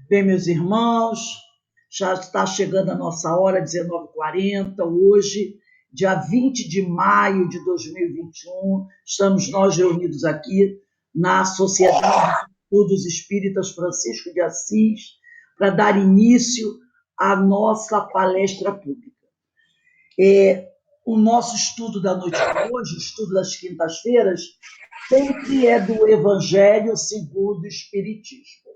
Bem, meus irmãos, já está chegando a nossa hora, 19h40, hoje, dia 20 de maio de 2021, estamos nós reunidos aqui na Sociedade de Estudos Espíritas Francisco de Assis, para dar início à nossa palestra pública. O nosso estudo da noite de hoje, o estudo das quintas-feiras, sempre é do Evangelho segundo o Espiritismo,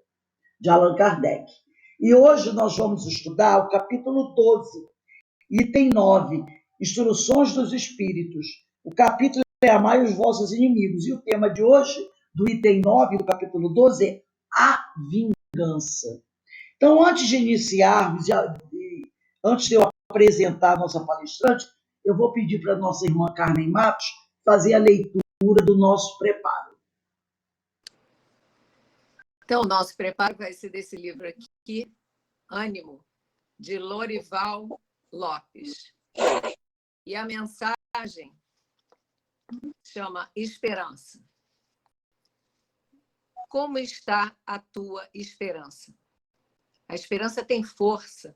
de Allan Kardec. E hoje nós vamos estudar o capítulo 12, item 9, Instruções dos Espíritos. O capítulo é Amai os vossos inimigos. E o tema de hoje, do item 9 do capítulo 12, é a vingança. Então, antes de iniciarmos, antes de eu apresentar a nossa palestrante, eu vou pedir para a nossa irmã Carmen Matos fazer a leitura do nosso preparo. Então, o nosso preparo vai ser desse livro aqui, Ânimo, de Lorival Lopes. E a mensagem chama Esperança. Como está a tua esperança? A esperança tem força.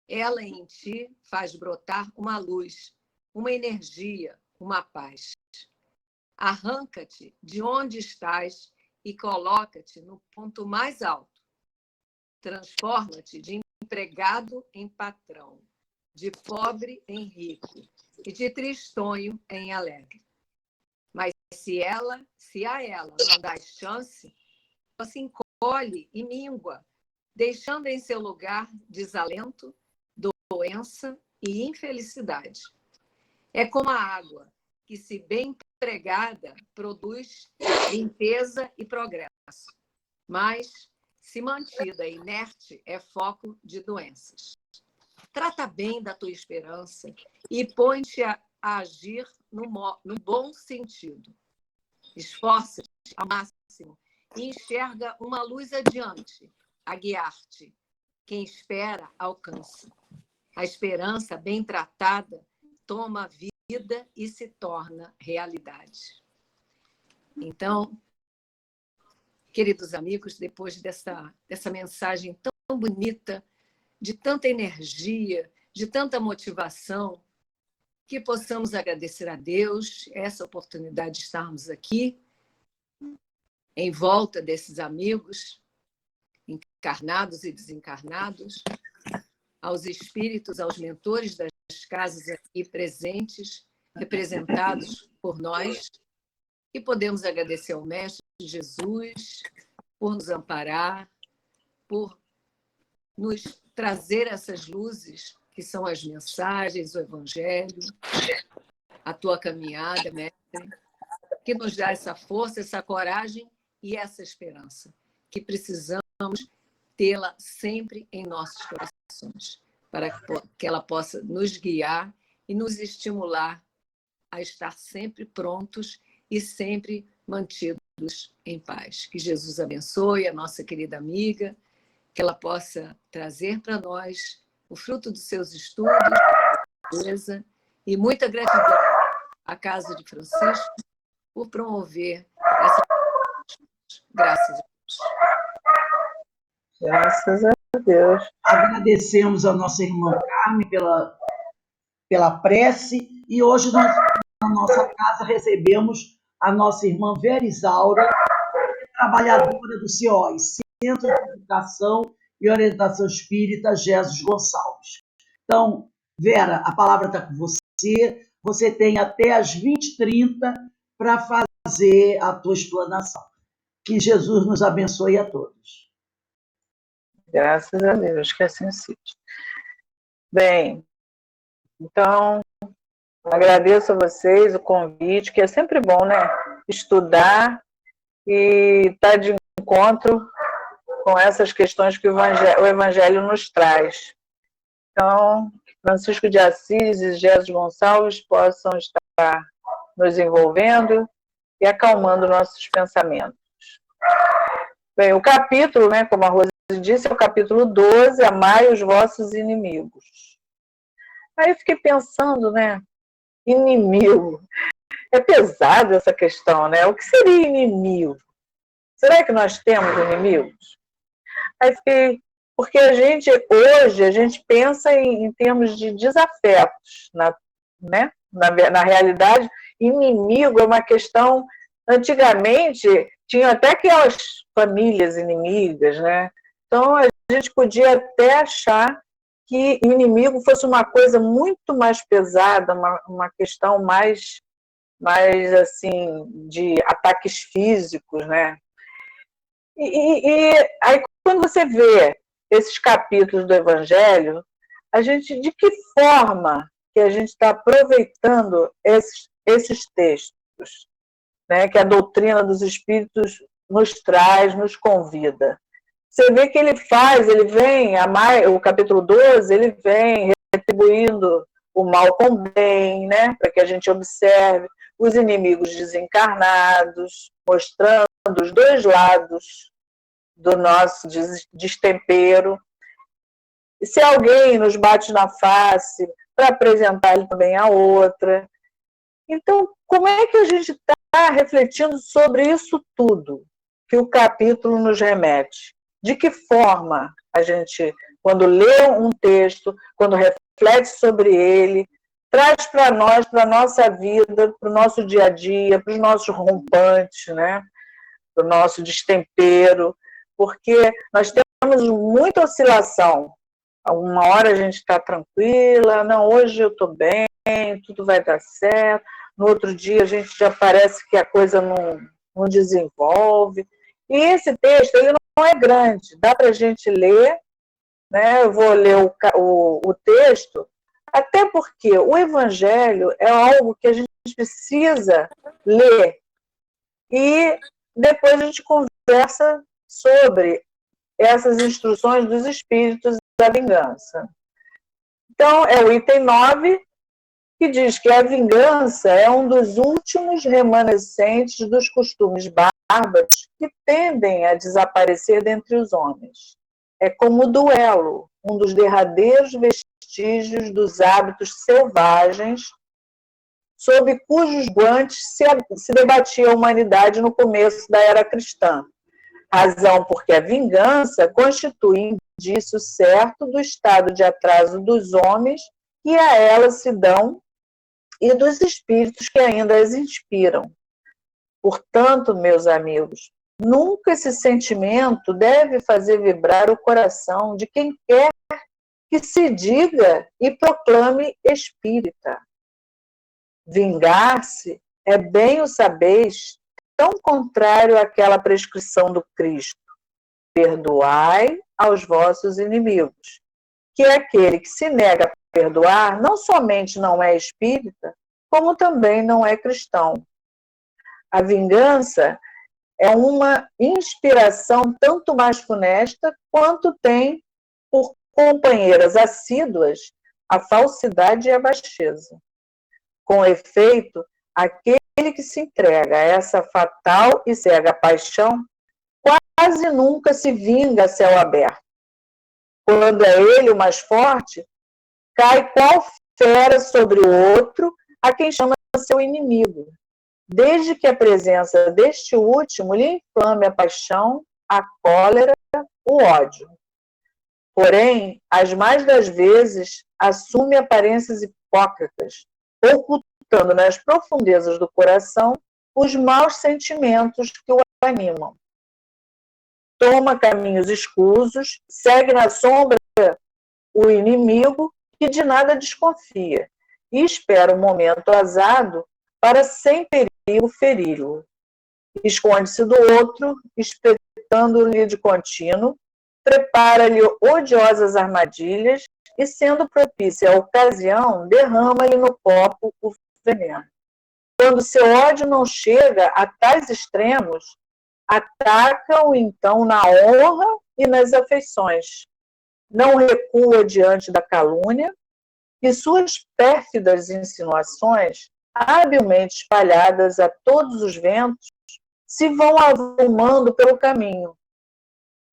Ela em ti faz brotar uma luz, uma energia, uma paz. Arranca-te de onde estás e coloca-te no ponto mais alto. Transforma-te de empregado em patrão, de pobre em rico e de tristonho em alegre. Mas se a ela não dás chance, ela se encolhe e míngua, deixando em seu lugar desalento, doença e infelicidade. É como a água, que se bem empregada, produz limpeza e progresso, mas, se mantida inerte, é foco de doenças. Trata bem da tua esperança e põe-te a agir no bom sentido. Esforça-te ao máximo e enxerga uma luz adiante, a guiar-te. Quem espera, alcança. A esperança bem tratada toma vida e se torna realidade. Então, queridos amigos, depois dessa mensagem tão bonita, de tanta energia, de tanta motivação, que possamos agradecer a Deus essa oportunidade de estarmos aqui, em volta desses amigos, encarnados e desencarnados, aos espíritos, aos mentores das casas aqui presentes, representados por nós, e podemos agradecer ao Mestre Jesus por nos amparar, por nos trazer essas luzes, que são as mensagens, o Evangelho, a tua caminhada, Mestre, que nos dá essa força, essa coragem e essa esperança, que precisamos tê-la sempre em nossos corações, para que ela possa nos guiar e nos estimular a estar sempre prontos e sempre mantidos em paz. Que Jesus abençoe a nossa querida amiga, que ela possa trazer para nós o fruto dos seus estudos, beleza, e muita gratidão à Casa de Francisco por promover essa. Graças a Deus. Graças a Deus. Agradecemos a nossa irmã Carmen pela prece, e hoje nós, na nossa casa, recebemos a nossa irmã Vera Isaura, trabalhadora do CIOS, Centro de Educação e Orientação Espírita Jesus Gonçalves. Então, Vera, a palavra está com você. Você tem até as 20h30 para fazer a tua explanação. Que Jesus nos abençoe a todos. Graças a Deus, que assim seja. Bem, então, agradeço a vocês o convite, que é sempre bom, né? Estudar e estar de encontro com essas questões que o Evangelho nos traz. Então, Francisco de Assis e Jesus Gonçalves possam estar nos envolvendo e acalmando nossos pensamentos. Bem, o capítulo, né, como a Rose disse, é o capítulo 12, Amai os vossos inimigos. Aí eu fiquei pensando, né, inimigo. É pesado essa questão, né? O que seria inimigo? Será que nós temos inimigos? Aí fiquei, porque hoje, a gente pensa em termos de desafetos, né? Na realidade, inimigo é uma questão, antigamente, tinha até aquelas famílias inimigas, né? Então, a gente podia até achar que inimigo fosse uma coisa muito mais pesada, uma questão mais assim, de ataques físicos, né? E aí, quando você vê esses capítulos do Evangelho, de que forma que a gente está aproveitando esses textos, né, que a doutrina dos Espíritos nos traz, nos convida? Você vê que ele vem, o capítulo 12, ele vem retribuindo o mal com o bem, né, para que a gente observe os inimigos desencarnados, mostrando os dois lados do nosso destempero. E se alguém nos bate na face, para apresentar-lhe também a outra. Então, como é que a gente está refletindo sobre isso tudo que o capítulo nos remete? De que forma a gente, quando lê um texto, quando reflete sobre ele, traz para nós, para a nossa vida, para o nosso dia a dia, para os nossos rompantes, né? Para o nosso destempero, porque nós temos muita oscilação. Uma hora a gente está tranquila, não, hoje eu estou bem, tudo vai dar certo. No outro dia a gente já parece que a coisa não desenvolve. E esse texto, ele não é grande, dá para a gente ler, né? Eu vou ler o texto, até porque o Evangelho é algo que a gente precisa ler e depois a gente conversa sobre essas instruções dos Espíritos da vingança. Então, é o item 9, que diz que a vingança é um dos últimos remanescentes dos costumes bárbaros que tendem a desaparecer dentre os homens. É como o duelo, um dos derradeiros vestígios dos hábitos selvagens sob cujos guantes se debatia a humanidade no começo da era cristã. Razão porque a vingança constitui indício certo do estado de atraso dos homens que a ela se dão e dos espíritos que ainda as inspiram. Portanto, meus amigos, nunca esse sentimento deve fazer vibrar o coração de quem quer que se diga e proclame espírita. Vingar-se é, bem o sabeis, tão contrário àquela prescrição do Cristo: perdoai aos vossos inimigos, que aquele que se nega a perdoar não somente não é espírita, como também não é cristão. A vingança é uma inspiração tanto mais funesta quanto tem por companheiras assíduas a falsidade e a baixeza. Com efeito, aquele que se entrega a essa fatal e cega paixão quase nunca se vinga a céu aberto. Quando é ele o mais forte, cai qual fera sobre o outro, a quem chama seu inimigo, desde que a presença deste último lhe inflame a paixão, a cólera, o ódio. Porém, as mais das vezes, assume aparências hipócritas, ocultando nas profundezas do coração os maus sentimentos que o animam. Toma caminhos escusos, segue na sombra o inimigo que de nada desconfia e espera um momento azado para, sem perigo, feri-lo. Esconde-se do outro, espetando-lhe de contínuo, prepara-lhe odiosas armadilhas e, sendo propícia a ocasião, derrama-lhe no copo o veneno. Quando seu ódio não chega a tais extremos, ataca-o então na honra e nas afeições. Não recua diante da calúnia e suas pérfidas insinuações, habilmente espalhadas a todos os ventos, se vão avolumando pelo caminho.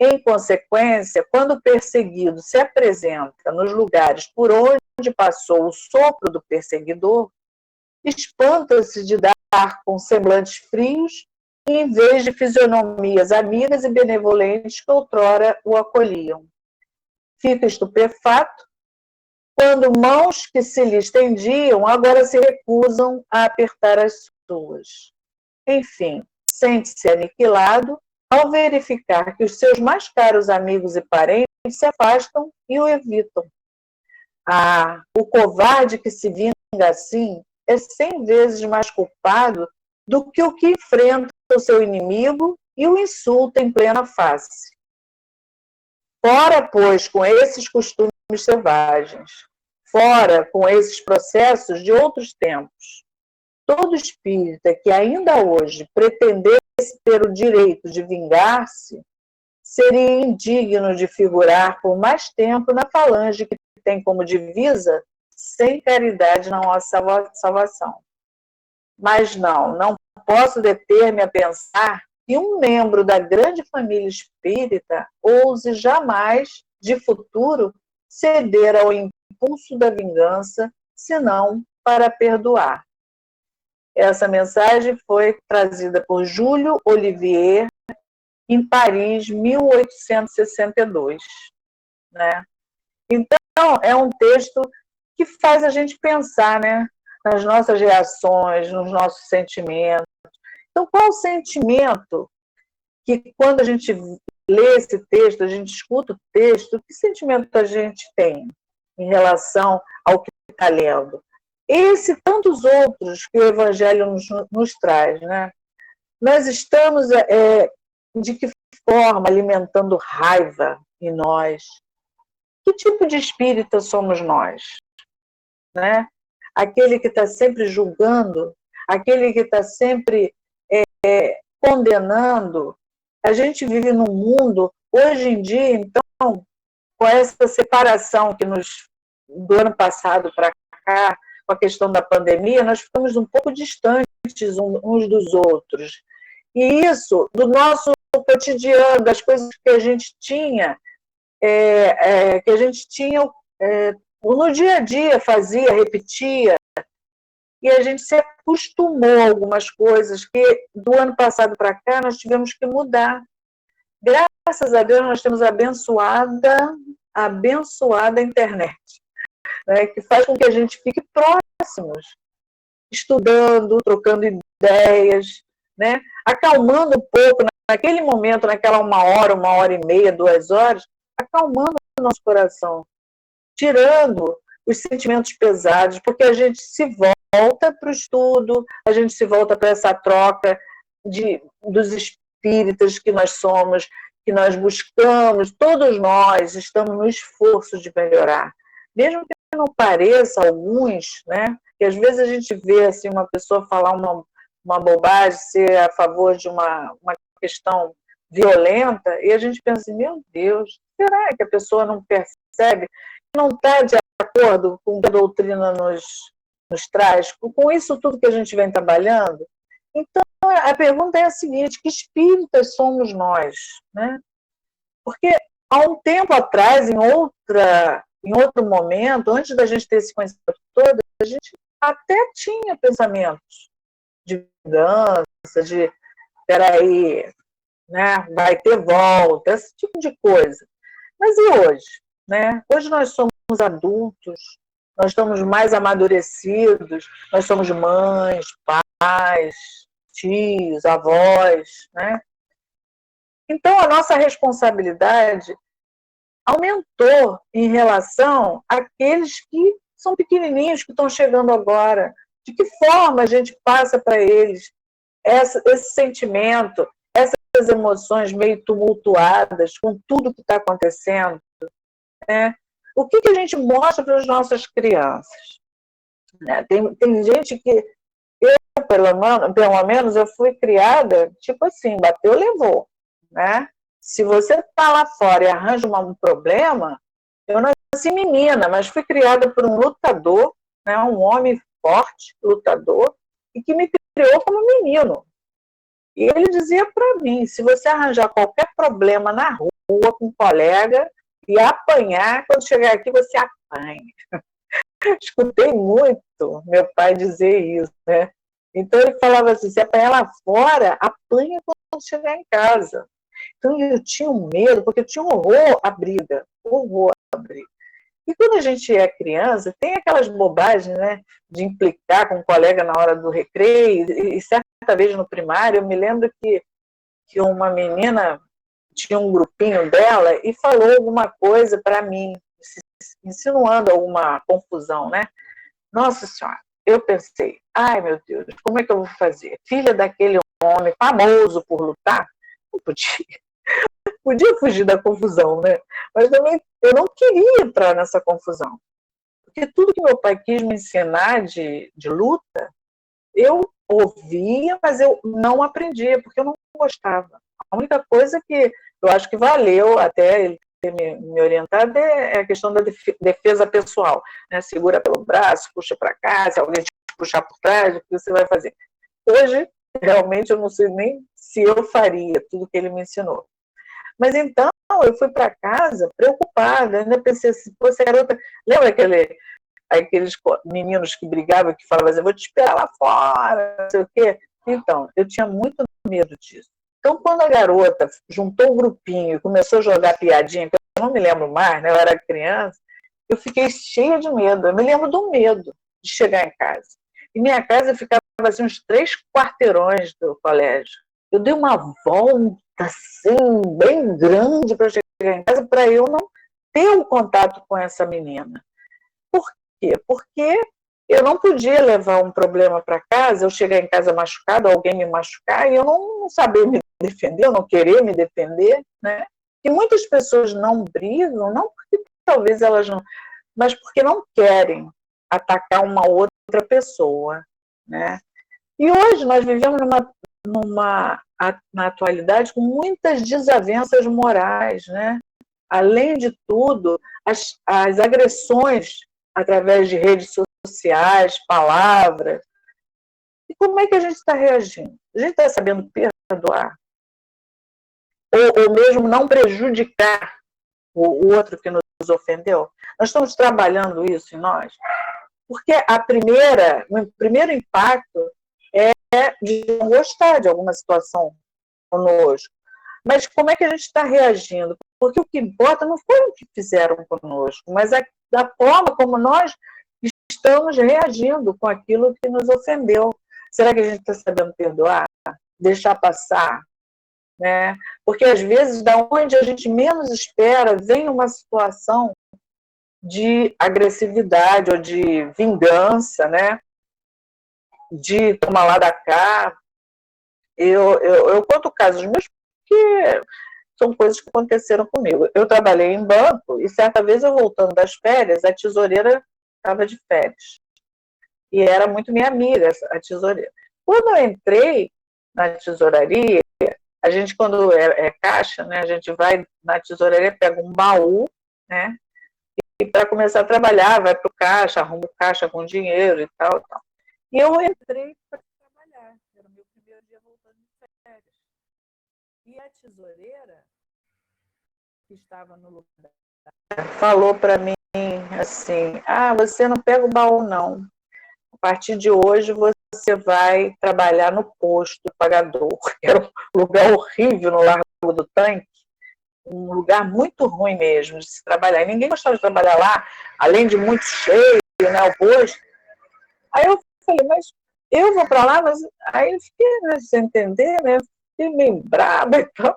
Em consequência, quando o perseguido se apresenta nos lugares por onde passou o sopro do perseguidor, espanta-se de dar com semblantes frios em vez de fisionomias amigas e benevolentes que outrora o acolhiam. Fica estupefato quando mãos que se lhe estendiam agora se recusam a apertar as suas. Enfim, sente-se aniquilado ao verificar que os seus mais caros amigos e parentes se afastam e o evitam. Ah, o covarde que se vinga assim é 100 vezes mais culpado do que o que enfrenta o seu inimigo e o insulta em plena face. Fora, pois, com esses costumes selvagens, fora com esses processos de outros tempos. Todo espírita que ainda hoje pretendesse ter o direito de vingar-se seria indigno de figurar por mais tempo na falange que tem como divisa sem caridade não há salvação. Mas não posso deter-me a pensar que um membro da grande família espírita ouse jamais, de futuro, ceder ao impulso da vingança, senão para perdoar. Essa mensagem foi trazida por Júlio Olivier, em Paris, 1862. Né? Então, é um texto que faz a gente pensar, né, nas nossas reações, nos nossos sentimentos. Então, qual o sentimento que, quando a gente lê esse texto, a gente escuta o texto, que sentimento a gente tem em relação ao que está lendo? Esse e tantos outros que o Evangelho nos traz, né? Nós estamos, de que forma, alimentando raiva em nós? Que tipo de espírita somos nós? Né? Aquele que está sempre julgando, aquele que está sempre condenando. A gente vive num mundo, hoje em dia, então, com essa separação que do ano passado para cá, com a questão da pandemia, nós ficamos um pouco distantes uns dos outros. E isso, do nosso cotidiano, das coisas que a gente tinha, no dia a dia fazia, repetia, e a gente se acostumou a algumas coisas que do ano passado para cá nós tivemos que mudar. Graças a Deus nós temos a abençoada internet, né, que faz com que a gente fique próximos, estudando, trocando ideias, né, acalmando um pouco, naquele momento, naquela 1 hora e meia, 2 horas, acalmando o nosso coração, tirando os sentimentos pesados, porque a gente se volta para o estudo, a gente se volta para essa troca dos espíritas que nós somos, que nós buscamos, todos nós estamos no esforço de melhorar. Mesmo que não pareça alguns, né, que às vezes a gente vê assim, uma pessoa falar uma bobagem, ser a favor de uma questão violenta, e a gente pensa assim, meu Deus, será que a pessoa não percebe, não está de acordo com o que a doutrina nos traz, com isso tudo que a gente vem trabalhando? Então, a pergunta é a seguinte, que espíritas somos nós? Né? Porque há um tempo atrás, em outro momento, antes da gente ter esse conhecimento todo, a gente até tinha pensamentos de vingança, de, peraí, né, vai ter volta, esse tipo de coisa. Mas e hoje? Né? Hoje nós somos adultos, nós estamos mais amadurecidos, nós somos mães, pais, tios, avós, né? Então, a nossa responsabilidade aumentou em relação àqueles que são pequenininhos, que estão chegando agora. De que forma a gente passa para eles esse sentimento, essas emoções meio tumultuadas com tudo que está acontecendo? Né? O que a gente mostra para as nossas crianças? Né? Tem gente que, pelo menos, eu fui criada, tipo assim, bateu, levou. Né? Se você está lá fora e arranja um problema, eu nasci menina, mas fui criada por um lutador, né? Um homem forte, lutador, e que me criou como menino. E ele dizia para mim, se você arranjar qualquer problema na rua com um colega e apanhar, quando chegar aqui você apanha. Escutei muito meu pai dizer isso, né? Então ele falava assim, se apanhar lá fora, apanha quando chegar em casa. Então eu tinha um medo, porque eu tinha um horror à briga, horror à briga. E quando a gente é criança, tem aquelas bobagens, né, de implicar com um colega na hora do recreio, e certa vez no primário, eu me lembro que uma menina tinha um grupinho dela e falou alguma coisa para mim, insinuando alguma confusão, né? Nossa Senhora, eu pensei, ai meu Deus, como é que eu vou fazer? Filha daquele homem famoso por lutar? Não podia fugir da confusão, né? Mas também eu não queria entrar nessa confusão. Porque tudo que meu pai quis me ensinar de luta, eu ouvia, mas eu não aprendia, porque eu não gostava. A única coisa que eu acho que valeu até ele ter me orientado é a questão da defesa pessoal. Né? Segura pelo braço, puxa para cá, se alguém te puxar por trás, o que você vai fazer? Hoje, realmente, eu não sei nem se eu faria tudo que ele me ensinou. Mas então, eu fui para casa preocupada, ainda pensei assim, pô, essa garota... Lembra aqueles meninos que brigavam, que falavam assim, vou te esperar lá fora, não sei o quê? Então, eu tinha muito medo disso. Então, quando a garota juntou um grupinho e começou a jogar piadinha, que eu não me lembro mais, né? Eu era criança, eu fiquei cheia de medo. Eu me lembro do medo de chegar em casa. E minha casa ficava assim, uns 3 quarteirões do colégio. Eu dei uma volta assim, bem grande para chegar em casa, para eu não ter um contato com essa menina. Por quê? Porque eu não podia levar um problema para casa, eu chegar em casa machucada, alguém me machucar, e eu não saber me defender, eu não querer me defender, né? E muitas pessoas não brigam, não porque talvez elas não, mas porque não querem atacar uma outra pessoa, né? E hoje nós vivemos na atualidade com muitas desavenças morais, né? Além de tudo, as agressões através de redes sociais, palavras. E como é que a gente está reagindo? A gente está sabendo perdoar? Ou mesmo não prejudicar o outro que nos ofendeu? Nós estamos trabalhando isso em nós? Porque o primeiro impacto é de não gostar de alguma situação conosco. Mas como é que a gente está reagindo? Porque o que importa não foi o que fizeram conosco, mas da forma como nós estamos reagindo com aquilo que nos ofendeu. Será que a gente está sabendo perdoar? Deixar passar? Né? Porque às vezes, da onde a gente menos espera, vem uma situação de agressividade ou de vingança, né? De tomar lá da cá. Eu conto casos meus que são coisas que aconteceram comigo. Eu trabalhei em banco e certa vez eu voltando das férias, a tesoureira estava de férias. E era muito minha amiga, a tesoureira. Quando eu entrei na tesouraria, a gente, quando é caixa, né, a gente vai na tesouraria, pega um baú, né, e para começar a trabalhar, vai para o caixa, arruma o caixa com dinheiro e tal, tal. E eu entrei para trabalhar, era o meu primeiro dia voltando de férias. E a tesoureira, que estava no lugar, falou para mim assim, você não pega o baú não, a partir de hoje você vai trabalhar no posto pagador. Era um lugar horrível no Largo do Tanque, um lugar muito ruim mesmo de se trabalhar. E ninguém gostava de trabalhar lá, além de muito cheio, né, o posto. Aí eu falei, mas eu vou para lá, mas aí eu fiquei, né, sem entender, né, fiquei meio brava e tal.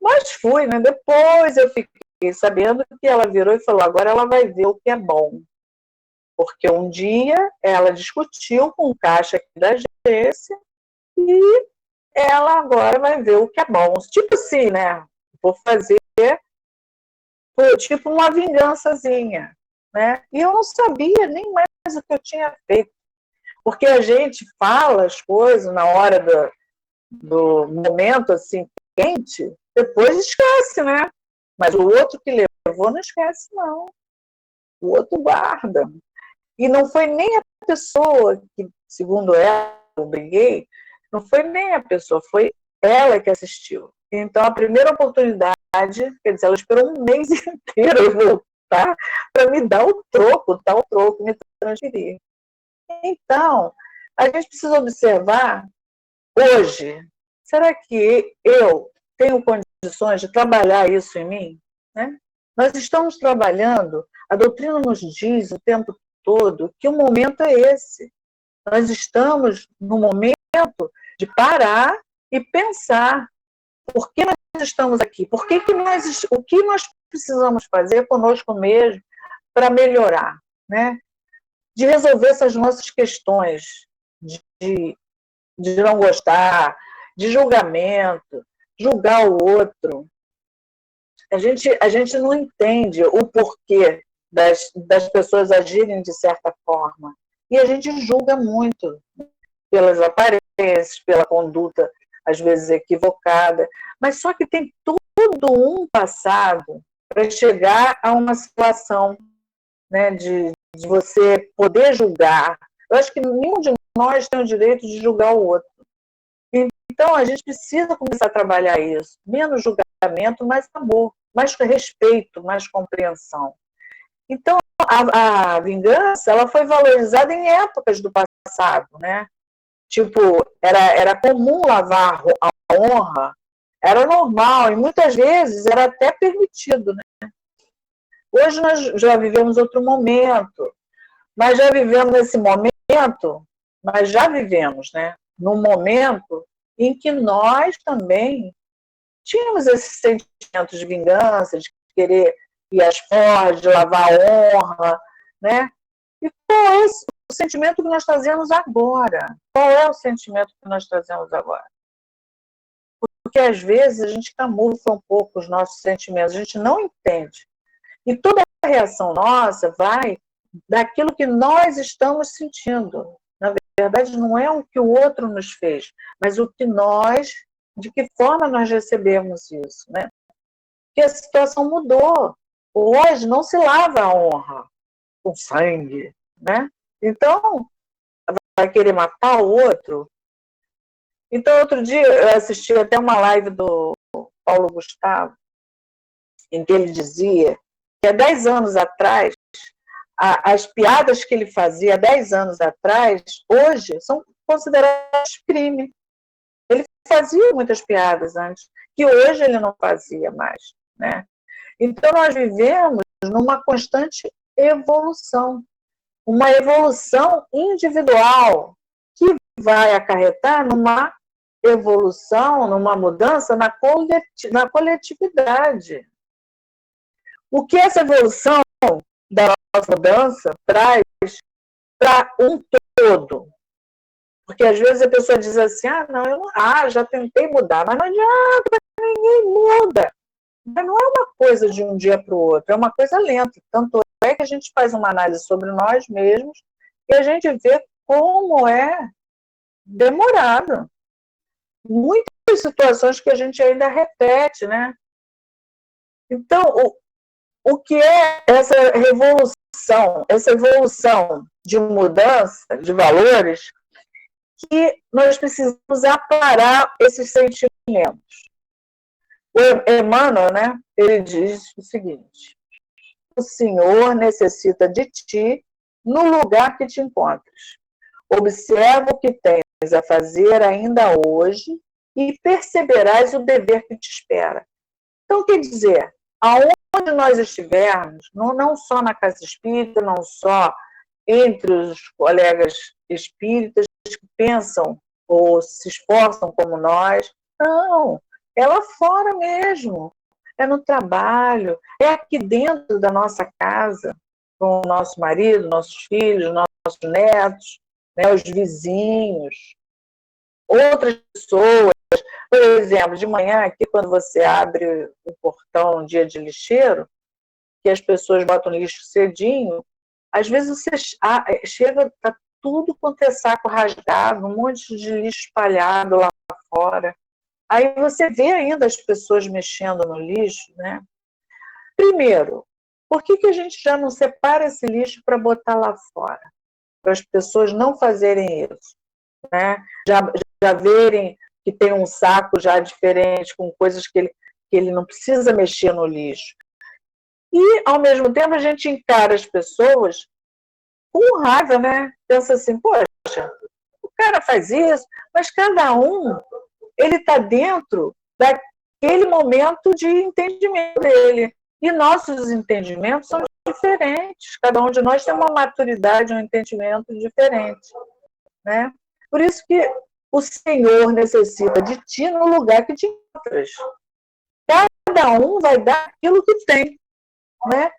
Mas fui, né, depois eu fiquei sabendo que ela virou e falou, agora ela vai ver o que é bom. Porque um dia ela discutiu com o caixa aqui da agência e ela agora vai ver o que é bom. Tipo assim, né? Vou fazer tipo uma vingançazinha, né? E eu não sabia nem mais o que eu tinha feito. Porque a gente fala as coisas na hora do momento assim quente, depois esquece, né? Mas o outro que levou não esquece, não. O outro guarda. E não foi nem a pessoa que, segundo ela, eu briguei, não foi nem a pessoa, foi ela que assistiu. Então, a primeira oportunidade, quer dizer, ela esperou um mês inteiro eu voltar para me dar o troco, me transferir. Então, a gente precisa observar hoje, será que eu tenho condições de trabalhar isso em mim? Né? Nós estamos trabalhando, a doutrina nos diz o tempo todo que o momento é esse. Nós estamos no momento de parar e pensar por que nós estamos aqui, o que nós precisamos fazer conosco mesmo para melhorar, né? De resolver essas nossas questões de não gostar, de julgamento, julgar o outro. A gente não entende o porquê das pessoas agirem de certa forma. E a gente julga muito pelas aparências, pela conduta, às vezes, equivocada. Mas só que tem todo um passado para chegar a uma situação, né, de você poder julgar. Eu acho que nenhum de nós tem o direito de julgar o outro. Então, a gente precisa começar a trabalhar isso. Menos julgamento, mais amor, mais respeito, mais compreensão. Então, a vingança, ela foi valorizada em épocas do passado, né? Tipo, era comum lavar a honra, era normal, e muitas vezes era até permitido, né? Hoje nós já vivemos outro momento, mas já vivemos nesse momento, mas já vivemos, né? Num momento em que nós também tínhamos esse sentimento de vingança, de querer ir às forjas, de lavar a honra, né? E qual é o sentimento que nós trazemos agora? Qual é o sentimento que nós trazemos agora? Porque às vezes a gente camufla um pouco os nossos sentimentos, a gente não entende. E toda a reação nossa vai daquilo que nós estamos sentindo. Na verdade, não é o que o outro nos fez, mas o que nós, de que forma nós recebemos isso, né? Porque a situação mudou. Hoje não se lava a honra com sangue, né? Então, vai querer matar o outro. Então, outro dia eu assisti até uma live do Paulo Gustavo, em que ele dizia que há 10 anos atrás, as piadas que ele fazia há 10 anos atrás, hoje, são consideradas crime. Ele fazia muitas piadas antes, que hoje ele não fazia mais, né? Então, nós vivemos numa constante evolução, uma evolução individual, que vai acarretar numa evolução, numa mudança na coletividade. O que essa evolução da nossa mudança traz para um todo? Porque às vezes a pessoa diz assim, já tentei mudar, mas não adianta, ninguém muda. Mas não é uma coisa de um dia para o outro, é uma coisa lenta. Tanto é que a gente faz uma análise sobre nós mesmos e a gente vê como é demorado. Muitas situações que a gente ainda repete, né? Então, o que é essa evolução de mudança de valores, que nós precisamos aparar esses sentimentos. O Emmanuel, né, ele diz o seguinte: o Senhor necessita de ti no lugar que te encontras. Observa o que tens a fazer ainda hoje e perceberás o dever que te espera. Então, quer dizer, aonde nós estivermos, não só na casa espírita, não só entre os colegas espíritas que pensam ou se esforçam como nós, não, é lá fora mesmo, é no trabalho, é aqui dentro da nossa casa, com o nosso marido, nossos filhos, nossos netos, né, os vizinhos, outras pessoas. Por exemplo, de manhã aqui, quando você abre o portão um dia de lixeiro, que as pessoas botam lixo cedinho, às vezes você chega, está tudo quanto é saco rasgado, um monte de lixo espalhado lá fora. Aí você vê ainda as pessoas mexendo no lixo, né? Primeiro, por que a gente já não separa esse lixo para botar lá fora? Para as pessoas não fazerem isso, né? Já verem que tem um saco já diferente, com coisas que ele não precisa mexer no lixo. E, ao mesmo tempo, a gente encara as pessoas com raiva, né? Pensa assim, poxa, o cara faz isso, mas cada um, ele está dentro daquele momento de entendimento dele. E nossos entendimentos são diferentes. Cada um de nós tem uma maturidade, um entendimento diferente, né? Por isso que o Senhor necessita de ti no lugar que te encontras. Cada um vai dar aquilo que tem, né?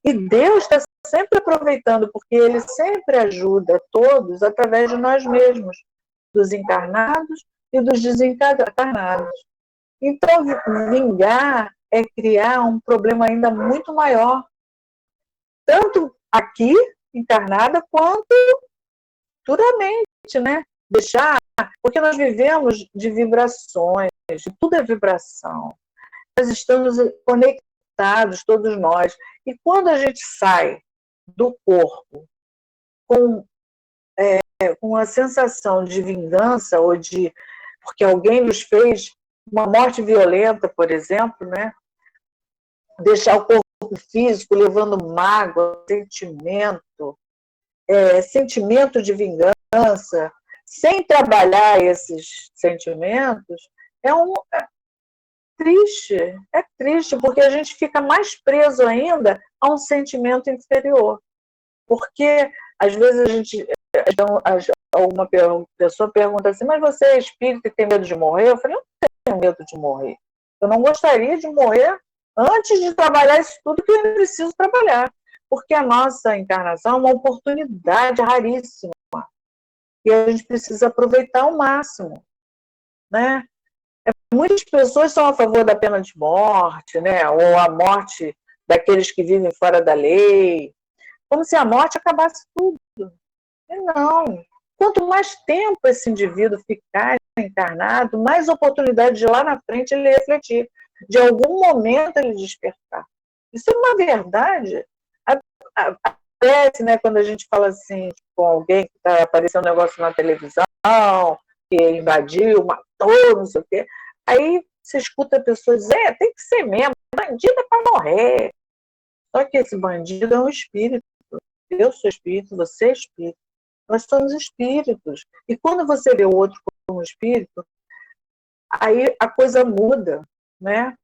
E Deus está sempre aproveitando, porque Ele sempre ajuda todos através de nós mesmos, dos encarnados e dos desencarnados. Então, vingar é criar um problema ainda muito maior, tanto aqui, encarnada, quanto futuramente, né? Deixar, porque nós vivemos de vibrações, tudo é vibração. Nós estamos conectados, todos nós. E quando a gente sai do corpo com a sensação de vingança, ou de porque alguém nos fez uma morte violenta, por exemplo, né? Deixar o corpo físico levando mágoa, sentimento de vingança, sem trabalhar esses sentimentos, é triste, porque a gente fica mais preso ainda a um sentimento inferior. Porque, às vezes, uma pessoa pergunta assim, mas você é espírita e tem medo de morrer? Eu falei, eu não tenho medo de morrer. Eu não gostaria de morrer antes de trabalhar isso tudo que eu preciso trabalhar. Porque a nossa encarnação é uma oportunidade raríssima. E a gente precisa aproveitar ao máximo, né? Muitas pessoas são a favor da pena de morte, né? Ou a morte daqueles que vivem fora da lei, como se a morte acabasse tudo. E não. Quanto mais tempo esse indivíduo ficar encarnado, mais oportunidade de lá na frente ele refletir, de algum momento ele despertar. Isso é uma verdade. Aparece, né, quando a gente fala assim com alguém que está aparecendo um negócio na televisão, que invadiu, matou, não sei o quê. Aí você escuta a pessoa dizer, tem que ser mesmo, bandido é para morrer. Só que esse bandido é um espírito. Eu sou espírito, você é espírito. Nós somos espíritos. E quando você vê o outro como espírito, aí a coisa muda, né?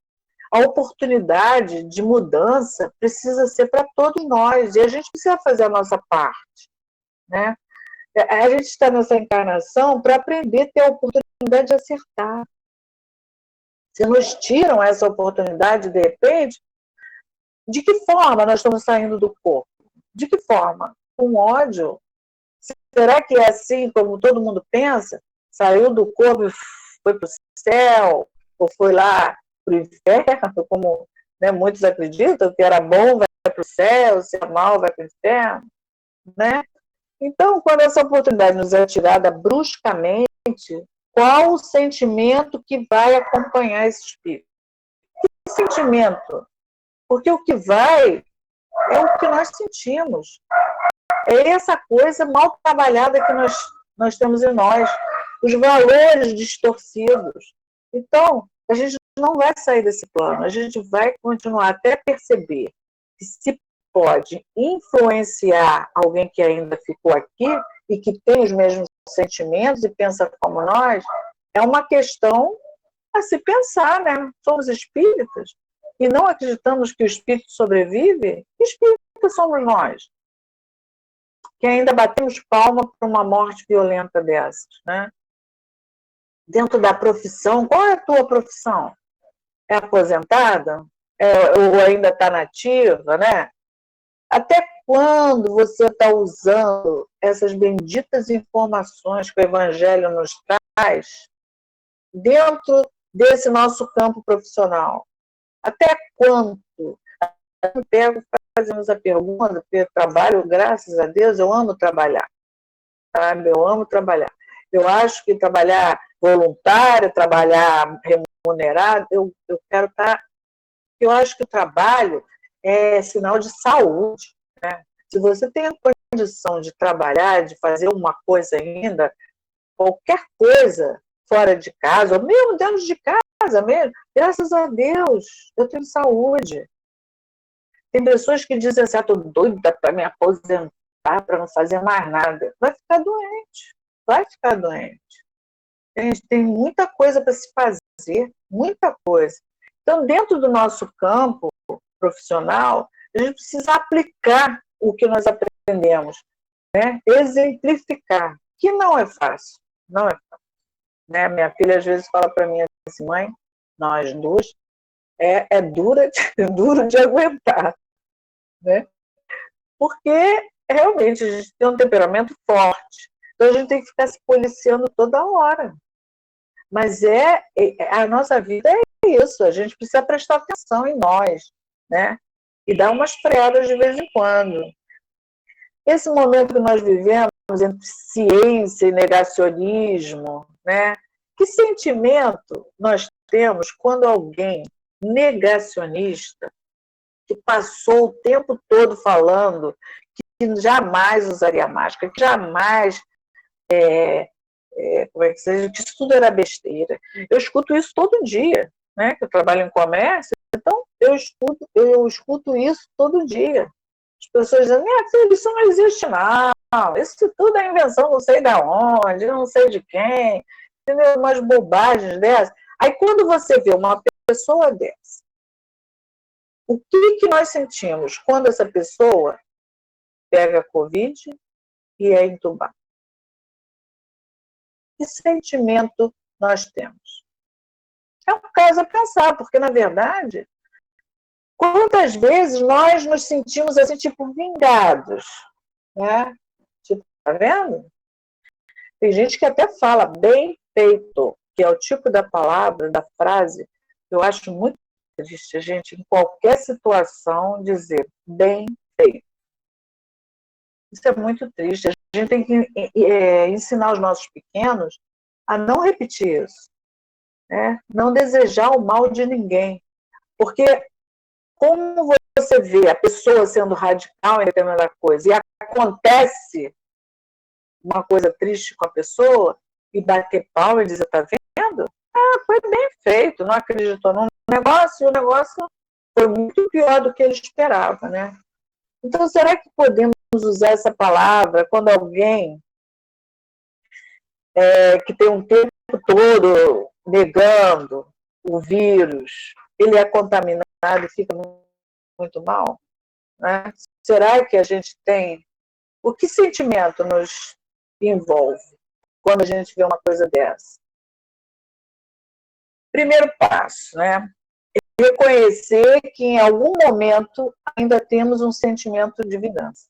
A oportunidade de mudança precisa ser para todos nós. E a gente precisa fazer a nossa parte, né? A gente está nessa encarnação para aprender a ter a oportunidade de acertar. Se nos tiram essa oportunidade, de repente, de que forma nós estamos saindo do corpo? De que forma? Com ódio? Será que é assim como todo mundo pensa? Saiu do corpo e foi para o céu? Ou foi lá para o inferno? Como, né, muitos acreditam, que era bom vai para o céu, se é mal vai para o inferno, né? Então, quando essa oportunidade nos é tirada bruscamente, qual o sentimento que vai acompanhar esse espírito? Que sentimento? Porque o que vai é o que nós sentimos. É essa coisa mal trabalhada que nós temos em nós. Os valores distorcidos. Então, a gente não vai sair desse plano. A gente vai continuar até perceber que se pode influenciar alguém que ainda ficou aqui e que tem os mesmos sentimentos e pensa como nós, é uma questão a se pensar, né? Somos espíritas e não acreditamos que o espírito sobrevive? Que espíritas somos nós? Que ainda batemos palma por uma morte violenta dessas, né? Dentro da profissão, qual é a tua profissão? É aposentada? Ou ainda está nativa, né? Até quando você está usando essas benditas informações que o Evangelho nos traz dentro desse nosso campo profissional? Até quando? Eu pego, fazemos a pergunta, porque eu trabalho, graças a Deus, eu amo trabalhar. Sabe? Eu amo trabalhar. Eu acho que trabalhar voluntário, trabalhar remunerado, eu quero estar... Eu acho que o trabalho é sinal de saúde, né? Se você tem a condição de trabalhar, de fazer uma coisa ainda, qualquer coisa fora de casa, ou mesmo dentro de casa mesmo, graças a Deus, eu tenho saúde. Tem pessoas que dizem assim, estou doida para me aposentar, para não fazer mais nada. Vai ficar doente, vai ficar doente. Tem muita coisa para se fazer, muita coisa. Então, dentro do nosso campo profissional, a gente precisa aplicar o que nós aprendemos, né? Exemplificar, que não é fácil, não é fácil. Né? Minha filha às vezes fala para mim assim, mãe, nós duas, é duro de aguentar, né? Porque realmente a gente tem um temperamento forte, então a gente tem que ficar se policiando toda hora. Mas a nossa vida é isso, a gente precisa prestar atenção em nós, né? E dar umas freadas de vez em quando. Esse momento que nós vivemos entre ciência e negacionismo, né? Que sentimento nós temos quando alguém negacionista, que passou o tempo todo falando que jamais usaria máscara, que jamais como é que seja, que isso tudo era besteira. Eu escuto isso todo dia, né? Que eu trabalho em comércio, então eu escuto isso todo dia. As pessoas dizem, minha filha, isso não existe não, isso tudo é invenção não sei de onde, não sei de quem, entendeu? Umas bobagens dessas. Aí quando você vê uma pessoa dessa, o que nós sentimos quando essa pessoa pega Covid e é entubada? Que sentimento nós temos? É um caso a pensar, porque, na verdade, quantas vezes nós nos sentimos assim, tipo, vingados, né? Tipo, tá vendo? Tem gente que até fala bem feito, que é o tipo da palavra, da frase, que eu acho muito triste a gente, em qualquer situação, dizer bem feito. Isso é muito triste. A gente tem que ensinar os nossos pequenos a não repetir isso, né? Não desejar o mal de ninguém. Porque como você vê a pessoa sendo radical em determinada coisa e acontece uma coisa triste com a pessoa e bater pau e dizer, tá vendo? Ah, foi bem feito, não acreditou no negócio e o negócio foi muito pior do que ele esperava, né? Então, será que podemos usar essa palavra quando alguém que tem um tempo todo negando o vírus, ele é contaminado e fica muito mal? Né? Será que a gente tem... O que sentimento nos envolve quando a gente vê uma coisa dessa? Primeiro passo, né? Reconhecer que em algum momento ainda temos um sentimento de vingança.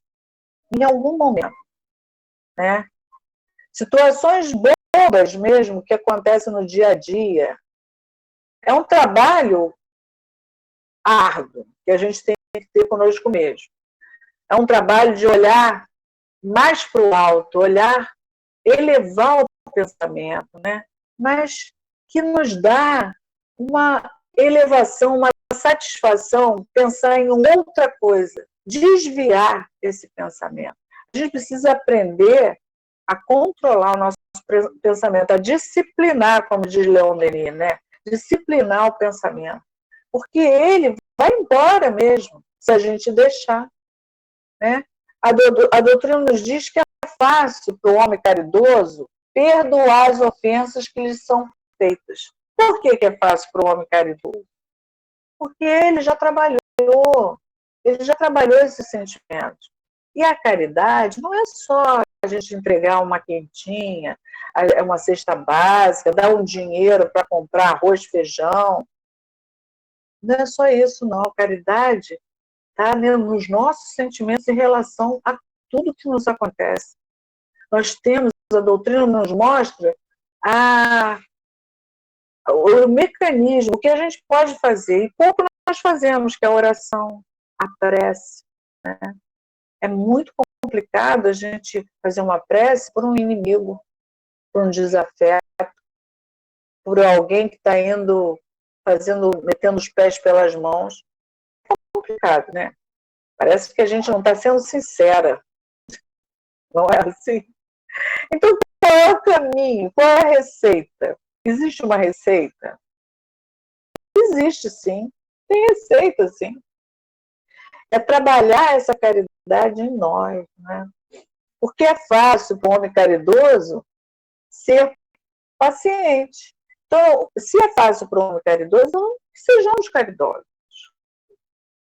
Em algum momento, né? Situações bobas mesmo que acontecem no dia a dia. É um trabalho árduo que a gente tem que ter conosco mesmo. É um trabalho de olhar mais para o alto, elevar o pensamento, né? Mas que nos dá uma elevação, uma satisfação, pensar em outra coisa, desviar esse pensamento. A gente precisa aprender a controlar o nosso pensamento, a disciplinar, como diz Leon Denis, né? Disciplinar o pensamento. Porque ele vai embora mesmo, se a gente deixar. Né? A doutrina nos diz que é fácil para o homem caridoso perdoar as ofensas que lhe são feitas. Por que é fácil para o homem caridoso? Porque ele já trabalhou esses sentimentos. E a caridade não é só a gente entregar uma quentinha, uma cesta básica, dar um dinheiro para comprar arroz, feijão. Não é só isso, não. A caridade está nos nossos sentimentos em relação a tudo que nos acontece. Nós temos, a doutrina nos mostra o mecanismo, o que a gente pode fazer, e pouco nós fazemos, que é a oração, a prece. Né? É muito complicado a gente fazer uma prece por um inimigo, por um desafeto, por alguém que está metendo os pés pelas mãos. É complicado, né? Parece que a gente não está sendo sincera. Não é assim? Então, qual é o caminho? Qual é a receita? Existe uma receita? Existe, sim. Tem receita, sim. É trabalhar essa caridade em nós, né? Porque é fácil para o homem caridoso ser paciente. Então, se é fácil para um homem caridoso, então sejamos caridosos.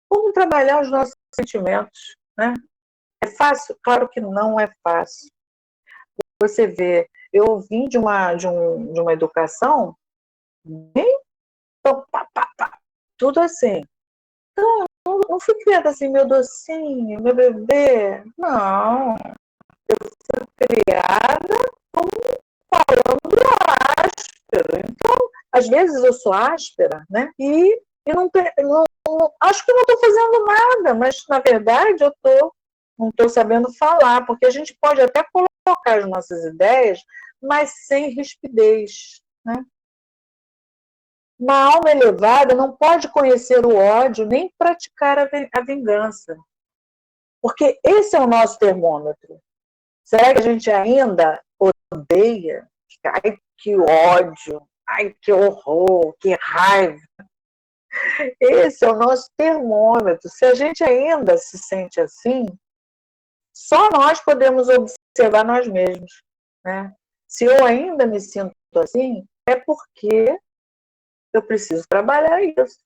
Vamos trabalhar os nossos sentimentos, né? É fácil? Claro que não é fácil. Você vê, eu vim de uma educação bem tudo assim. Então, eu não fui criada assim, meu docinho, meu bebê. Não, criada como falando áspero. Então, às vezes eu sou áspera, né? E acho que não estou fazendo nada, mas na verdade não estou sabendo falar, porque a gente pode até colocar as nossas ideias, mas sem rispidez, né? Uma alma elevada não pode conhecer o ódio nem praticar a vingança, porque esse é o nosso termômetro. Será que a gente ainda odeia? Ai, que ódio! Ai, que horror! Que raiva! Esse é o nosso termômetro. Se a gente ainda se sente assim, só nós podemos observar nós mesmos, né? Se eu ainda me sinto assim, é porque eu preciso trabalhar isso.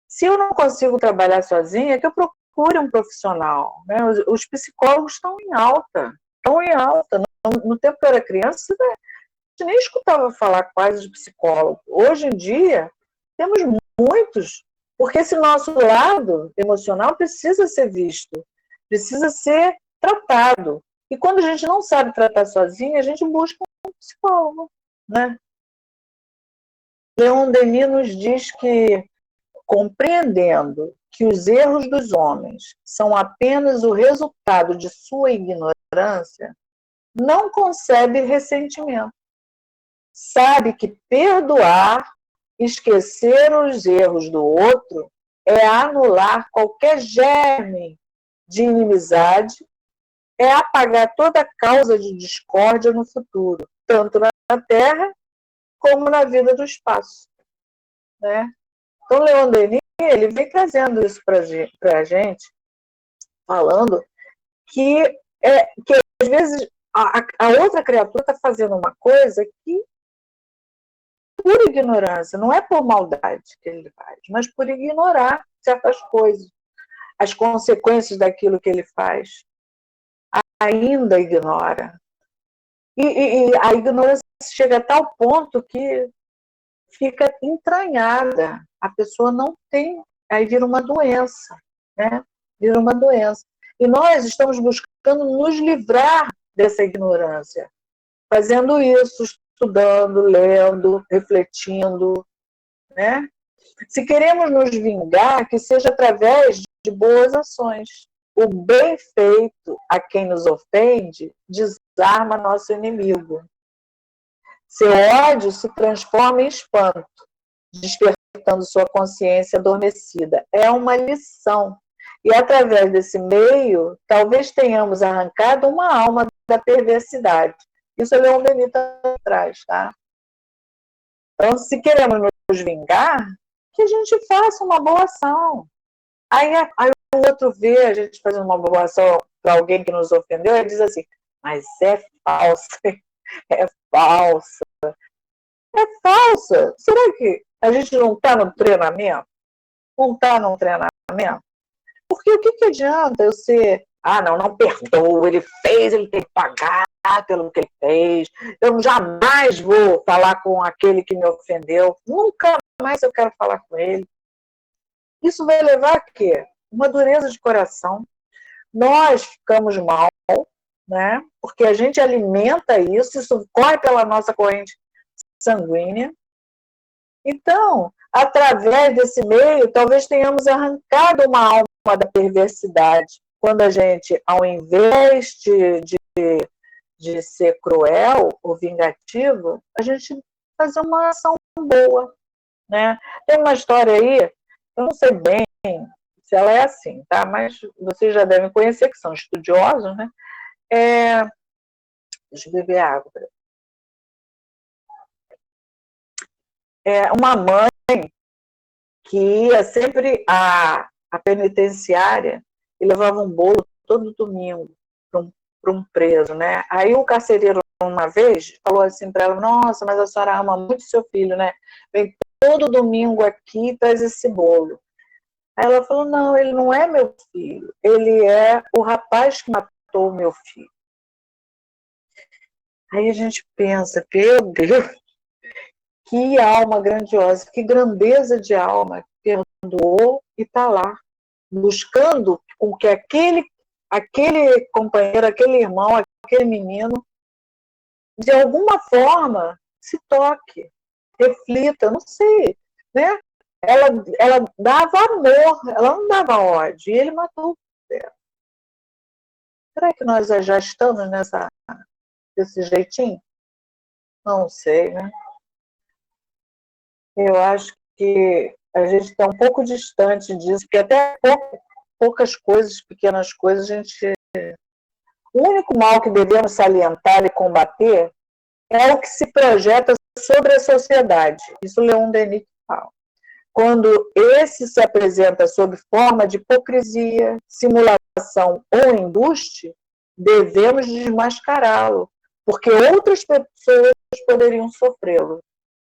Se eu não consigo trabalhar sozinha, é que eu procure um profissional, né? Os psicólogos estão em alta. Estão em alta. No tempo que eu era criança, a gente nem escutava falar quase de psicólogo. Hoje em dia, temos muitos, porque esse nosso lado emocional precisa ser visto, precisa ser tratado. E quando a gente não sabe tratar sozinha, a gente busca um psicólogo, né? Leon Denis nos diz que, compreendendo que os erros dos homens são apenas o resultado de sua ignorância, não concebe ressentimento. Sabe que perdoar, esquecer os erros do outro, é anular qualquer germe de inimizade, é apagar toda causa de discórdia no futuro, tanto na Terra como na vida do espaço, né? Então, Leon Denis, ele vem trazendo isso para a gente, falando que às vezes a outra criatura está fazendo uma coisa que, por ignorância, não é por maldade que ele faz, mas por ignorar certas coisas, as consequências daquilo que ele faz. Ainda ignora. E a ignorância chega a tal ponto que fica entranhada. A pessoa não tem, aí vira uma doença, né? Vira uma doença. E nós estamos buscando nos livrar dessa ignorância, fazendo isso, estudando, lendo, refletindo, né? Se queremos nos vingar, que seja através de boas ações. O bem feito a quem nos ofende desarma nosso inimigo. Seu ódio se transforma em espanto, despertando sua consciência adormecida. É uma lição. E através desse meio, talvez tenhamos arrancado uma alma da perversidade. Isso é Leon Denis atrás, tá? Então, se queremos nos vingar, que a gente faça uma boa ação. Aí o outro vê a gente fazendo uma boa ação para alguém que nos ofendeu e diz assim, mas é falsa, é falsa. É falsa. Será que a gente não está no treinamento? Não está num treinamento? Porque o que adianta eu ser, não perdoo, ele fez, ele tem que pagar pelo que ele fez, eu jamais vou falar com aquele que me ofendeu, nunca mais eu quero falar com ele. Isso vai levar a quê? Uma dureza de coração. Nós ficamos mal, né? Porque a gente alimenta isso corre pela nossa corrente sanguínea. Então, através desse meio, talvez tenhamos arrancado uma alma da perversidade. Quando a gente, ao invés de ser cruel ou vingativo, a gente fazer uma ação boa, né? Tem uma história aí, eu não sei bem se ela é assim, tá? Mas vocês já devem conhecer, que são estudiosos, né? Deixa eu beber água. Uma mãe que ia sempre à penitenciária e levava um bolo todo domingo para para um preso, né? Aí o carcereiro, uma vez, falou assim para ela: nossa, mas a senhora ama muito seu filho, né? Vem todo domingo aqui e traz esse bolo. Aí ela falou: não, ele não é meu filho, ele é o rapaz que matou o meu filho. Aí a gente pensa, meu Deus, que alma grandiosa, que grandeza de alma, perdoou e está lá, buscando com que aquele companheiro, aquele irmão, aquele menino, de alguma forma, se toque, reflita, não sei, né? Ela dava amor, ela não dava ódio, e ele matou ela. Será que nós já estamos desse jeitinho? Não sei, né? Eu acho que a gente está um pouco distante disso, porque até poucas coisas, pequenas coisas, o único mal que devemos salientar e combater é o que se projeta sobre a sociedade. Isso Leon Denis fala. Quando esse se apresenta sob forma de hipocrisia, simulação ou embuste, devemos desmascará-lo, porque outras pessoas poderiam sofrê-lo.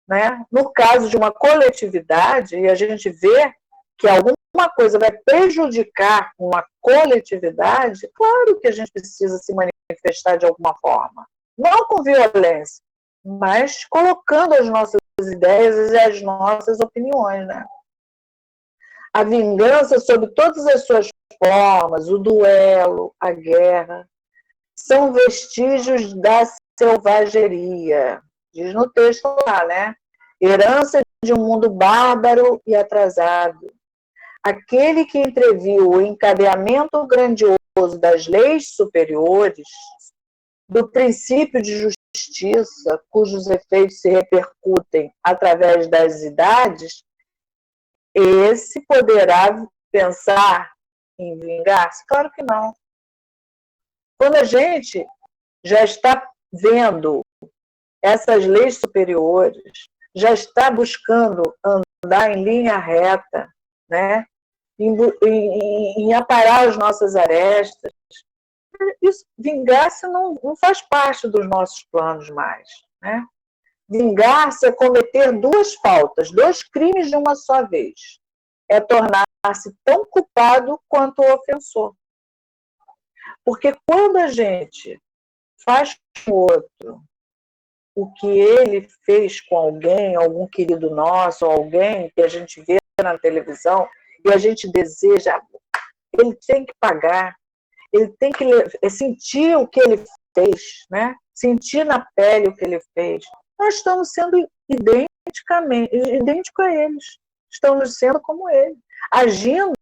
Né? No caso de uma coletividade, e a gente vê que alguma coisa vai prejudicar uma coletividade, claro que a gente precisa se manifestar de alguma forma. Não com violência, mas colocando as nossas ideias e as nossas opiniões. Né? A vingança, sob todas as suas formas, o duelo, a guerra, são vestígios da selvageria. Diz no texto lá, né? Herança de um mundo bárbaro e atrasado. Aquele que entreviu o encadeamento grandioso das leis superiores, do princípio de justiça, cujos efeitos se repercutem através das idades, esse poderá pensar em vingar-se? Claro que não. Quando a gente já está vendo essas leis superiores, já está buscando andar em linha reta, né? em aparar as nossas arestas, isso, vingar-se não faz parte dos nossos planos mais. Né? Vingar-se é cometer duas faltas, dois crimes de uma só vez. É tornar-se tão culpado quanto o ofensor. Porque quando a gente faz com o outro o que ele fez com alguém, algum querido nosso, alguém que a gente vê na televisão, e a gente deseja, ele tem que pagar, ele tem que sentir o que ele fez, né? Sentir na pele o que ele fez. Nós estamos sendo idênticos a eles, estamos sendo como ele, agindo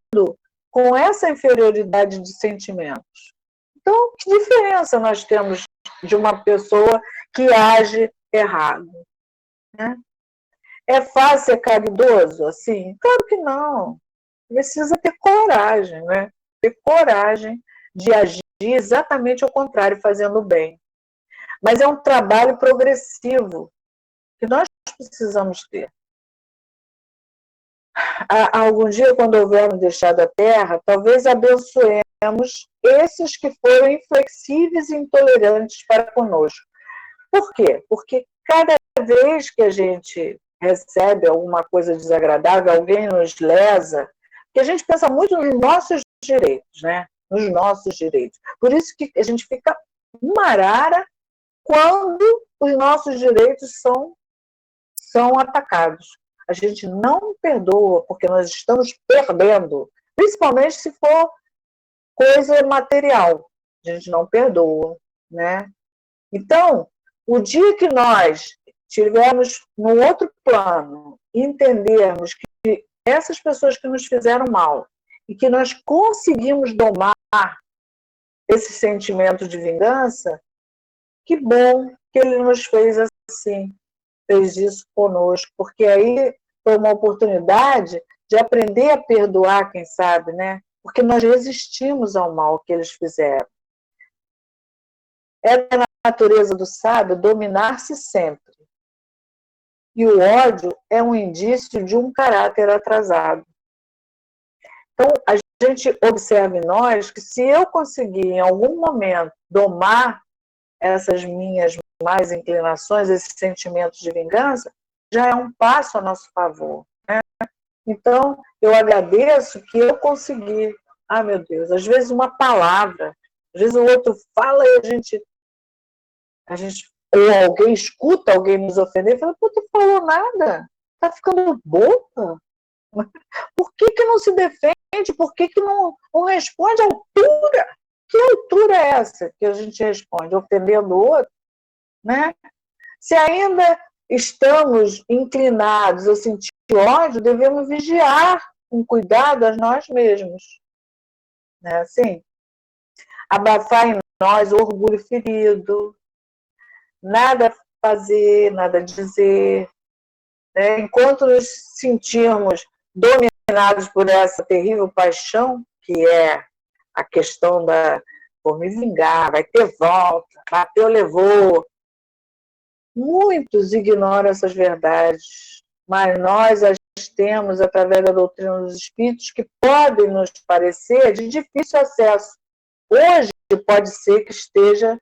com essa inferioridade de sentimentos. Então, que diferença nós temos de uma pessoa que age errado? Né? É fácil ser caridoso assim? Claro que não. Precisa ter coragem, né? Ter coragem de agir exatamente ao contrário, fazendo o bem. Mas é um trabalho progressivo que nós precisamos ter. Algum dia, quando houvermos deixado a Terra, talvez abençoemos esses que foram inflexíveis e intolerantes para conosco. Por quê? Porque cada vez que a gente recebe alguma coisa desagradável, alguém nos lesa, que a gente pensa muito nos nossos direitos, né? Nos nossos direitos. Por isso que a gente fica uma arara quando os nossos direitos são atacados. A gente não perdoa, porque nós estamos perdendo, principalmente se for coisa material. A gente não perdoa, né? Então, o dia que nós estivermos no outro plano, entendermos que essas pessoas que nos fizeram mal e que nós conseguimos domar esse sentimento de vingança, que bom que ele nos fez assim, fez isso conosco, porque aí foi uma oportunidade de aprender a perdoar, quem sabe, né? Porque nós resistimos ao mal que eles fizeram. É da natureza do sábio dominar-se sempre. E o ódio é um indício de um caráter atrasado. Então, a gente observa em nós que se eu conseguir, em algum momento, domar essas minhas más inclinações, esses sentimentos de vingança, já é um passo a nosso favor, né? Então, eu agradeço que eu consegui. Ah, meu Deus, às vezes uma palavra, às vezes o outro fala e ou alguém escuta alguém nos ofender e fala, pô, tu falou nada, tá ficando boba. Por que não se defende? Por que não responde à altura? Que altura é essa que a gente responde? Ofendendo o outro? Né? Se ainda estamos inclinados a sentir ódio, devemos vigiar com cuidado a nós mesmos. Né? Assim, abafar em nós o orgulho ferido, nada fazer, nada dizer. Né? Enquanto nos sentirmos dominados por essa terrível paixão, que é a questão da vou me vingar, vai ter volta, bateu, levou. Muitos ignoram essas verdades, mas nós as temos através da doutrina dos espíritos que podem nos parecer de difícil acesso. Hoje pode ser que esteja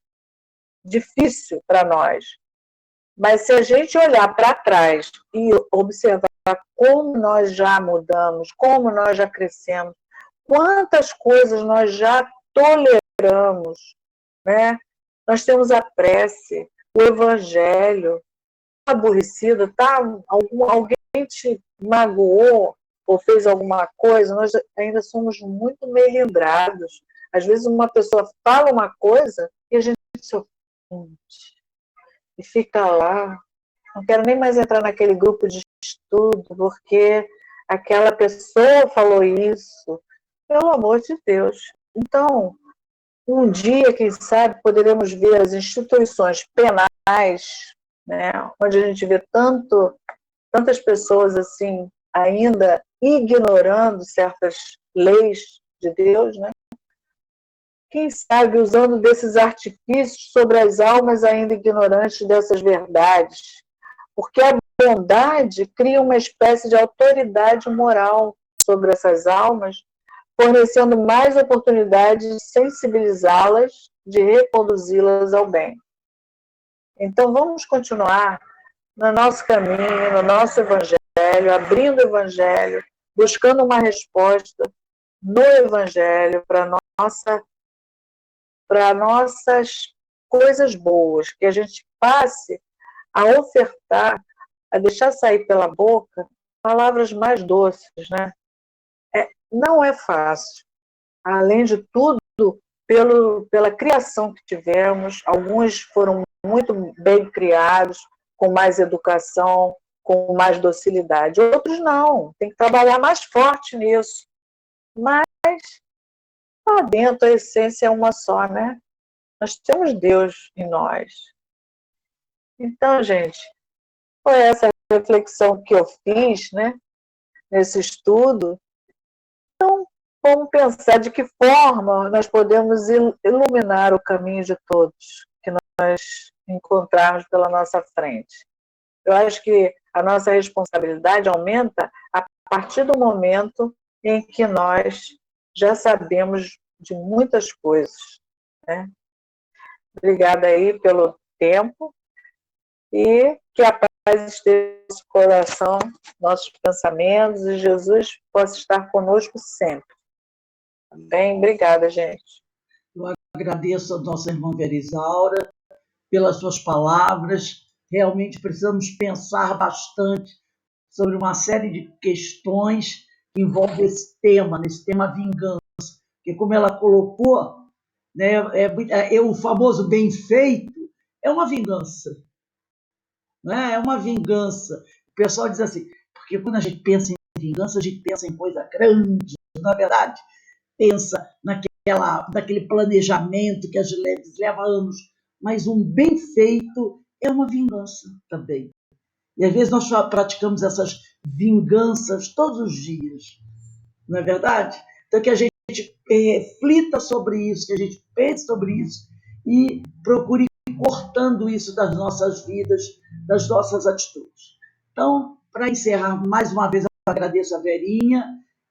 difícil para nós, mas se a gente olhar para trás e observar como nós já mudamos, como nós já crescemos, quantas coisas nós já toleramos, né? Nós temos a prece, o evangelho, aborrecido, tá? Alguém te magoou ou fez alguma coisa, nós ainda somos muito melindrados. Às vezes uma pessoa fala uma coisa e a gente se ofende e fica lá. Não quero nem mais entrar naquele grupo de estudo, porque aquela pessoa falou isso. Pelo amor de Deus. Então, um dia, quem sabe, poderemos ver as instituições penais, né, onde a gente vê tantas pessoas assim, ainda ignorando certas leis de Deus, né? Quem sabe usando desses artifícios sobre as almas ainda ignorantes dessas verdades. Porque a bondade cria uma espécie de autoridade moral sobre essas almas, fornecendo mais oportunidades de sensibilizá-las, de reconduzi-las ao bem. Então, vamos continuar no nosso caminho, no nosso evangelho, abrindo o evangelho, buscando uma resposta no evangelho para nossas coisas boas, que a gente passe a ofertar, a deixar sair pela boca palavras mais doces, né? Não é fácil. Além de tudo, pela criação que tivemos, alguns foram muito bem criados, com mais educação, com mais docilidade. Outros não, tem que trabalhar mais forte nisso. Mas lá dentro a essência é uma só, né? Nós temos Deus em nós. Então, gente, foi essa reflexão que eu fiz, né, nesse estudo. Então, vamos pensar de que forma nós podemos iluminar o caminho de todos que nós encontrarmos pela nossa frente. Eu acho que a nossa responsabilidade aumenta a partir do momento em que nós já sabemos de muitas coisas, né? Obrigada aí pelo tempo e que a paz esteja no nosso coração, nossos pensamentos, e Jesus possa estar conosco sempre. Bem, obrigada, gente. Eu agradeço a nossa irmã Verisaura pelas suas palavras. Realmente precisamos pensar bastante sobre uma série de questões que envolvem esse tema vingança, porque como ela colocou, né, o famoso bem feito é uma vingança, né? É uma vingança. O pessoal diz assim, porque quando a gente pensa em vingança, a gente pensa em coisa grande, não é verdade? Pensa naquele planejamento que às vezes leva anos, mas um bem feito é uma vingança também. E às vezes nós praticamos essas vinganças todos os dias, não é verdade? Então que a gente reflita sobre isso, que a gente pense sobre isso e procure ir cortando isso das nossas vidas, das nossas atitudes. Então, para encerrar, mais uma vez, eu agradeço a Verinha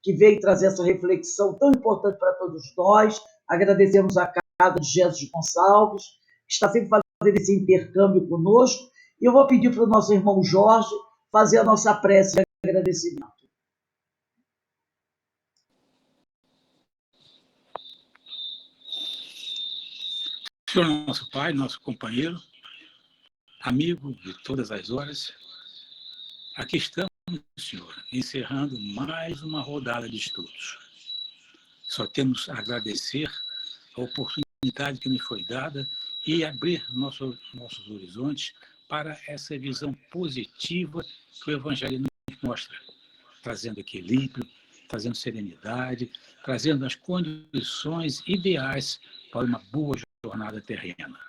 que veio trazer essa reflexão tão importante para todos nós. Agradecemos a casa de Jesus Gonçalves, que está sempre fazendo esse intercâmbio conosco. E eu vou pedir para o nosso irmão Jorge fazer a nossa prece de agradecimento. Senhor nosso Pai, nosso companheiro, amigo de todas as horas, aqui estamos, Senhor, encerrando mais uma rodada de estudos. Só temos a agradecer a oportunidade que nos foi dada e abrir nossos horizontes para essa visão positiva que o Evangelho nos mostra, trazendo equilíbrio, trazendo serenidade, trazendo as condições ideais para uma boa jornada terrena.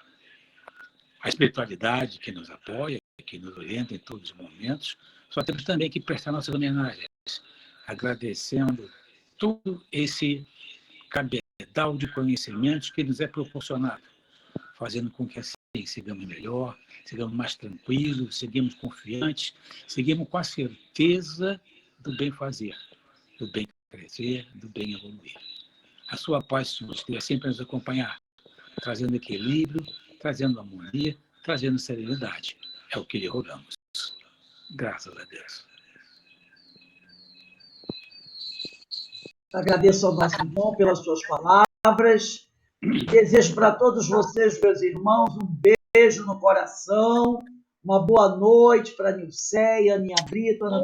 A espiritualidade que nos apoia, que nos orienta em todos os momentos, só temos também que prestar nossas homenagens, agradecendo todo esse cabedal de conhecimentos que nos é proporcionado, fazendo com que assim sigamos melhor, sigamos mais tranquilos, sigamos confiantes, sigamos com a certeza do bem fazer, do bem crescer, do bem evoluir. A sua paz, Senhor, esteja sempre a nos acompanhar, trazendo equilíbrio, trazendo harmonia, trazendo serenidade. É o que lhe rogamos. Graças a Deus. Agradeço ao nosso irmão pelas suas palavras. Desejo para todos vocês, meus irmãos, um beijo no coração. Uma boa noite para a Nilceia, Aninha Brito, Ana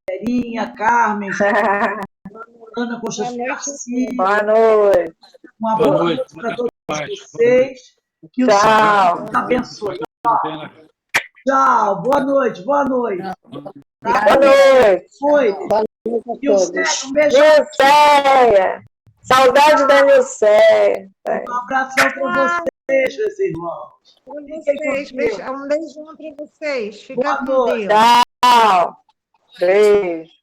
Verinha, Carmen, Ana Concha Garcia. Boa noite. Uma boa noite para todos vocês. Que o Senhor nos abençoe. Tchau, boa noite, boa noite. Boa noite. Foi. Nilceia, um beijo. Nilceia. Saudade da Nilceia. Um abração para vocês, meus irmãos. Um beijão para vocês. Fica Boa com noite. Deus. Tchau. Beijo.